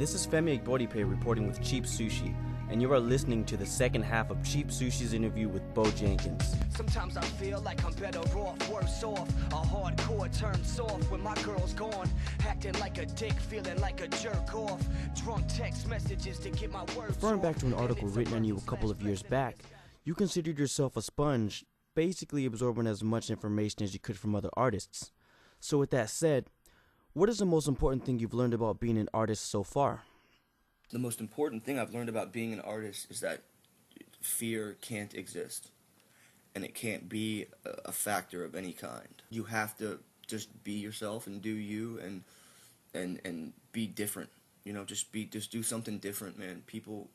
This is Femi Igbodipe reporting with Cheap Sushi, and you are listening to the second half of Cheap Sushi's interview with Bo Jankans. Sometimes I feel like I'm better off, worse off. A hardcore turned soft when my girl's gone. Acting like a dick, feeling like a jerk off. Drunk text messages to get my words. Referring back to an article written on you a couple of years back, you considered yourself a sponge, basically absorbing as much information as you could from other artists. So with that said, what is the most important thing you've learned about being an artist so far? The most important thing I've learned about being an artist is that fear can't exist. And it can't be a factor of any kind. You have to just be yourself and do you and be different. You know, just do something different, man. People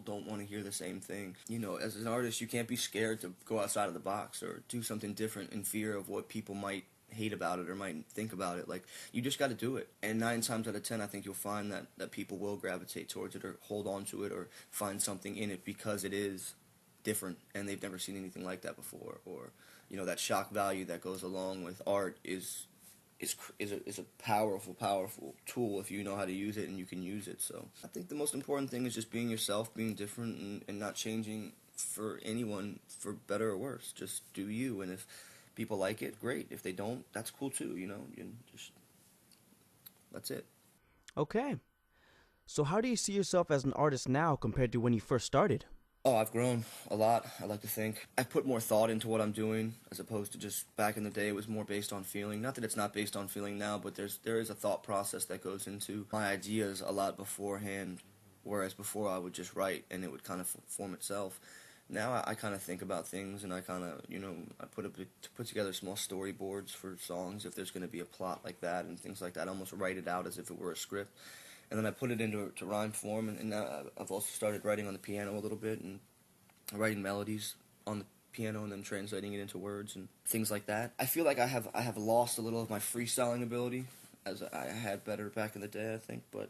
don't want to hear the same thing. You know, as an artist, you can't be scared to go outside of the box or do something different in fear of what people might hate about it or might think about it. Like, you just got to do it. And 9 times out of 10, I think you'll find that people will gravitate towards it or hold on to it or find something in it because it is different and they've never seen anything like that before. Or, you know, that shock value that goes along with art is a powerful tool if you know how to use it and you can use it. So I think the most important thing is just being yourself, being different, and not changing for anyone for better or worse. Just do you, and if people like it, great. If they don't, that's cool too, you know. That's it. Okay. So how do you see yourself as an artist now compared to when you first started? Oh, I've grown a lot, I like to think. I put more thought into what I'm doing, as opposed to just back in the day it was more based on feeling. Not that it's not based on feeling now, but there is a thought process that goes into my ideas a lot beforehand, whereas before I would just write and it would kind of form itself. Now I kind of think about things, and I kind of, you know, I put together small storyboards for songs if there's going to be a plot like that and things like that. I almost write it out as if it were a script. And then I put it into rhyme form, and now I've also started writing on the piano a little bit, and writing melodies on the piano and then translating it into words and things like that. I feel like I have lost a little of my freestyling ability, as I had better back in the day, I think, but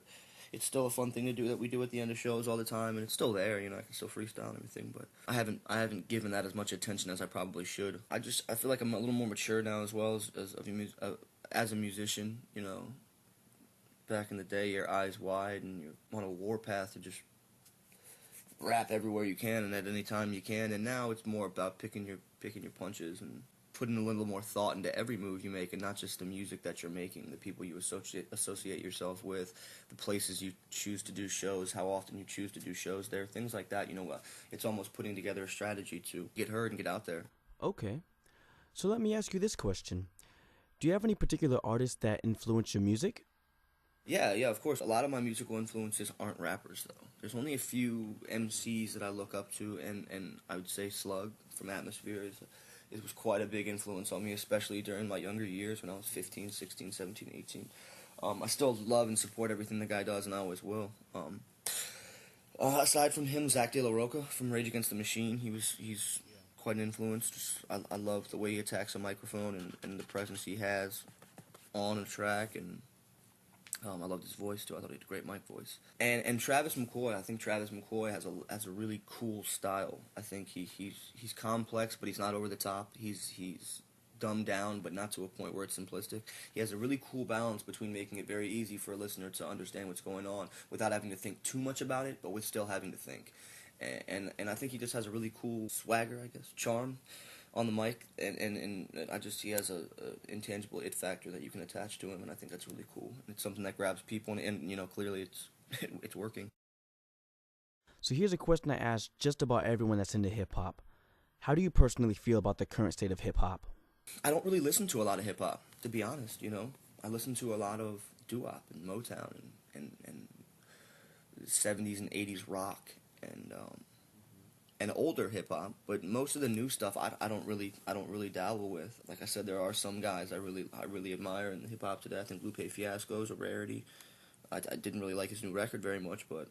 it's still a fun thing to do that we do at the end of shows all the time, and it's still there, you know, I can still freestyle and everything, but I haven't given that as much attention as I probably should. I feel like I'm a little more mature now as well as a musician, you know. Back in the day, your eyes wide and you're on a warpath to just rap everywhere you can and at any time you can, and now it's more about picking your punches and putting a little more thought into every move you make, and not just the music that you're making, the people you associate yourself with, the places you choose to do shows, how often you choose to do shows there, things like that. You know, it's almost putting together a strategy to get heard and get out there. Okay. So let me ask you this question. Do you have any particular artists that influence your music? Yeah, of course. A lot of my musical influences aren't rappers, though. There's only a few MCs that I look up to, and I would say Slug from Atmosphere was quite a big influence on me, especially during my younger years when I was 15, 16, 17, 18. I still love and support everything the guy does, and I always will. Aside from him, Zach De La Rocha from Rage Against the Machine, he's quite an influence. I love the way he attacks a microphone and the presence he has on a track, and I loved his voice too. I thought he had a great mic voice. And Travis McCoy, I think Travis McCoy has a really cool style. I think he's complex, but he's not over the top. He's dumbed down, but not to a point where it's simplistic. He has a really cool balance between making it very easy for a listener to understand what's going on without having to think too much about it, but with still having to think. And I think he just has a really cool swagger, I guess, charm on the mic, and he has a intangible it factor that you can attach to him, and I think that's really cool. It's something that grabs people, and you know, clearly it's working. So here's a question I ask just about everyone that's into hip-hop. How do you personally feel about the current state of hip-hop? I don't really listen to a lot of hip-hop, to be honest, you know. I listen to a lot of doo-wop and Motown and 70s and 80s rock and older hip hop, but most of the new stuff I don't really dabble with. Like I said, there are some guys I really admire in hip hop today. I think Lupe Fiasco is a rarity. I didn't really like his new record very much, but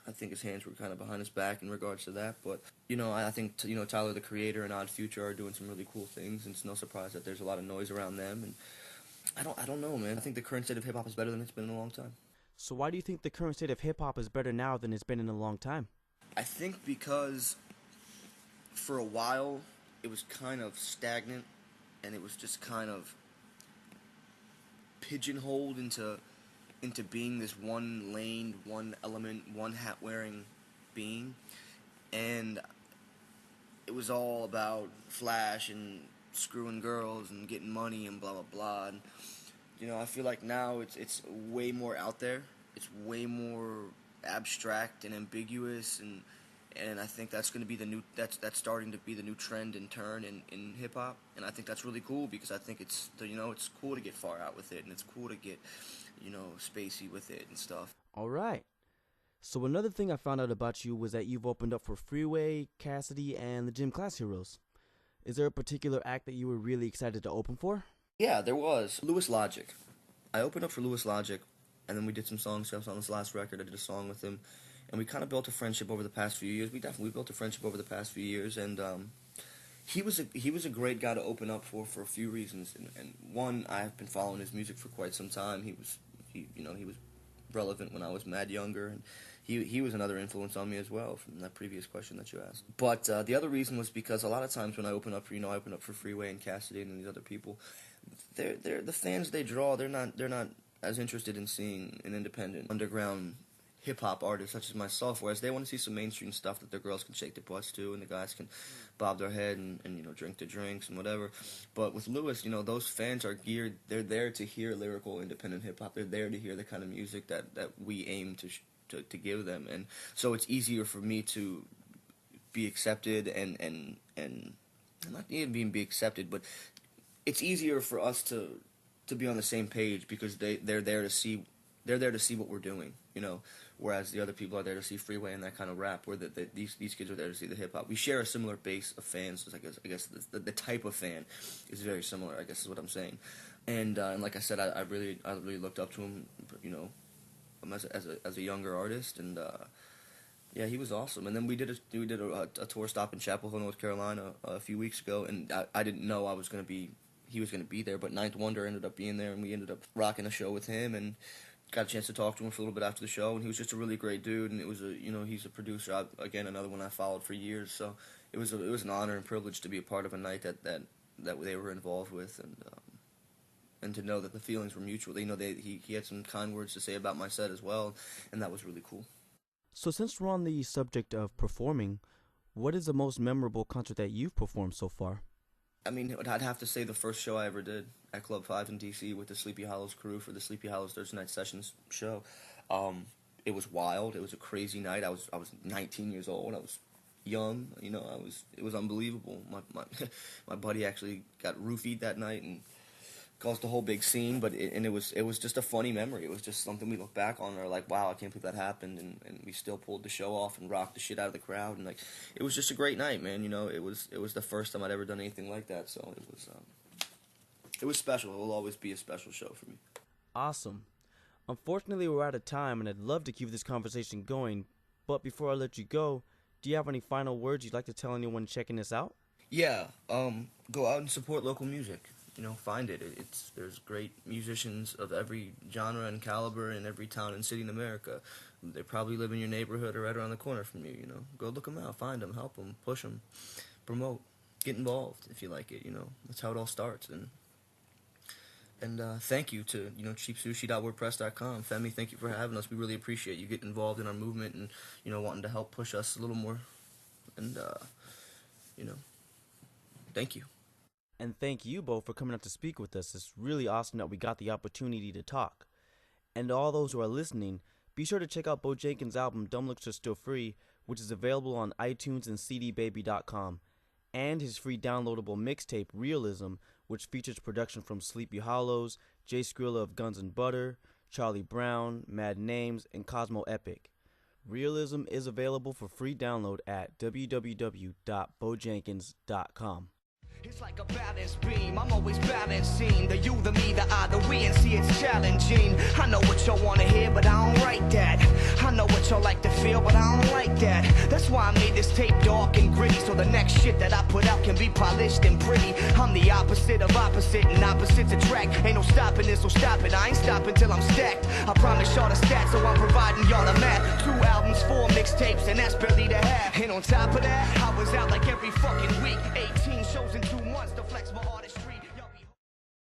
I think his hands were kind of behind his back in regards to that. But you know, I think Tyler the Creator and Odd Future are doing some really cool things, and it's no surprise that there's a lot of noise around them. And I don't know, man. I think the current state of hip hop is better than it's been in a long time. So why do you think the current state of hip hop is better now than it's been in a long time? I think because for a while it was kind of stagnant, and it was just kind of pigeonholed into into being this one lane, one element, one hat-wearing being, and it was all about flash and screwing girls and getting money and blah blah blah. And I feel like now it's way more out there. It's way more abstract and ambiguous, and I think that's going to be that's starting to be the new trend and turn in hip hop. And I think that's really cool, because I think it's cool to get far out with it, and it's cool to get spacey with it and stuff. All right. So another thing I found out about you was that you've opened up for Freeway, Cassidy, and the Gym Class Heroes. Is there a particular act that you were really excited to open for? Yeah, there was. Louis Logic. I opened up for Louis Logic, and then we did some songs on this last record. I did a song with him, and we kind of built a friendship over the past few years. We built a friendship over the past few years, and he was a great guy to open up for a few reasons. And one, I have been following his music for quite some time. He was relevant when I was mad younger, and he was another influence on me as well, from that previous question that you asked. But the other reason was because a lot of times when I open up for Freeway and Cassidy and these other people, they're the fans they draw. They're not as interested in seeing an independent underground hip hop artist such as myself, whereas they want to see some mainstream stuff that the girls can shake their butts to and the guys can bob their head and drink their drinks and whatever. But with Louis, those fans are geared. They're there to hear lyrical independent hip hop. They're there to hear the kind of music that we aim to give them, and so it's easier for me to be accepted and not even be accepted, but it's easier for us to be on the same page, because they're there to see what we're doing, whereas the other people are there to see Freeway and that kind of rap, where these kids are there to see the hip hop. We share a similar base of fans. I guess the type of fan is very similar, I guess is what I'm saying. And like I said, I really looked up to him, as a younger artist, and yeah, he was awesome. And then we did a tour stop in Chapel Hill, North Carolina, a few weeks ago, and I didn't know he was going to be there, but Ninth Wonder ended up being there, and we ended up rocking a show with him, and got a chance to talk to him for a little bit after the show, and he was just a really great dude, and it was he's a producer, again, another one I followed for years, so it was an honor and privilege to be a part of a night that they were involved with, and to know that the feelings were mutual. He had some kind words to say about my set as well, and that was really cool. So since we're on the subject of performing, what is the most memorable concert that you've performed so far? I mean, I'd have to say the first show I ever did at Club 5 in D.C. with the Sleepy Hollows crew for the Sleepy Hollows Thursday Night Sessions show. It was wild. It was a crazy night. I was 19 years old. I was young. It was unbelievable. My buddy actually got roofied that night and caused a whole big scene, but it was just a funny memory. It was just something we look back on and are like, wow, I can't believe that happened, and we still pulled the show off and rocked the shit out of the crowd, and it was just a great night, man. It was the first time I'd ever done anything like that, so it was special. It will always be a special show for me. Awesome. Unfortunately, we're out of time, and I'd love to keep this conversation going, but before I let you go, do you have any final words you'd like to tell anyone checking this out? Yeah, go out and support local music. Find it. There's great musicians of every genre and caliber in every town and city in America. They probably live in your neighborhood or right around the corner from you. Go look them out, find them, help them, push them, promote, get involved if you like it. That's how it all starts. And thank you to cheapsushi.wordpress.com. Femi, thank you for having us. We really appreciate you getting involved in our movement and wanting to help push us a little more. And thank you. And thank you both for coming up to speak with us. It's really awesome that we got the opportunity to talk. And to all those who are listening, be sure to check out Bo Jankans' album Dumb Looks Are Still Free, which is available on iTunes and cdbaby.com, and his free downloadable mixtape Realism, which features production from Sleepy Hollows, Jay Skrilla of Guns N' Butter, Charlie Brown, Mad Names, and Cosmo Epic. Realism is available for free download at www.bojankans.com. It's like a balance beam, I'm always balancing the you, the me, the I, the we, and see it's challenging. I know what y'all wanna hear, but I don't write that. I know what y'all like to feel, but I don't like that. That's why I made this tape dark and gritty, so the next shit that I put out can be polished and pretty. I'm the opposite of opposite, and opposites attract. Ain't no stopping this, so stop it, I ain't stopping till I'm stacked. I promise y'all the stats, so I'm providing y'all the math. 2 albums, 4 mixtapes, and that's barely the half. And on top of that, I was out like every fucking week, 18 shows in 2 months.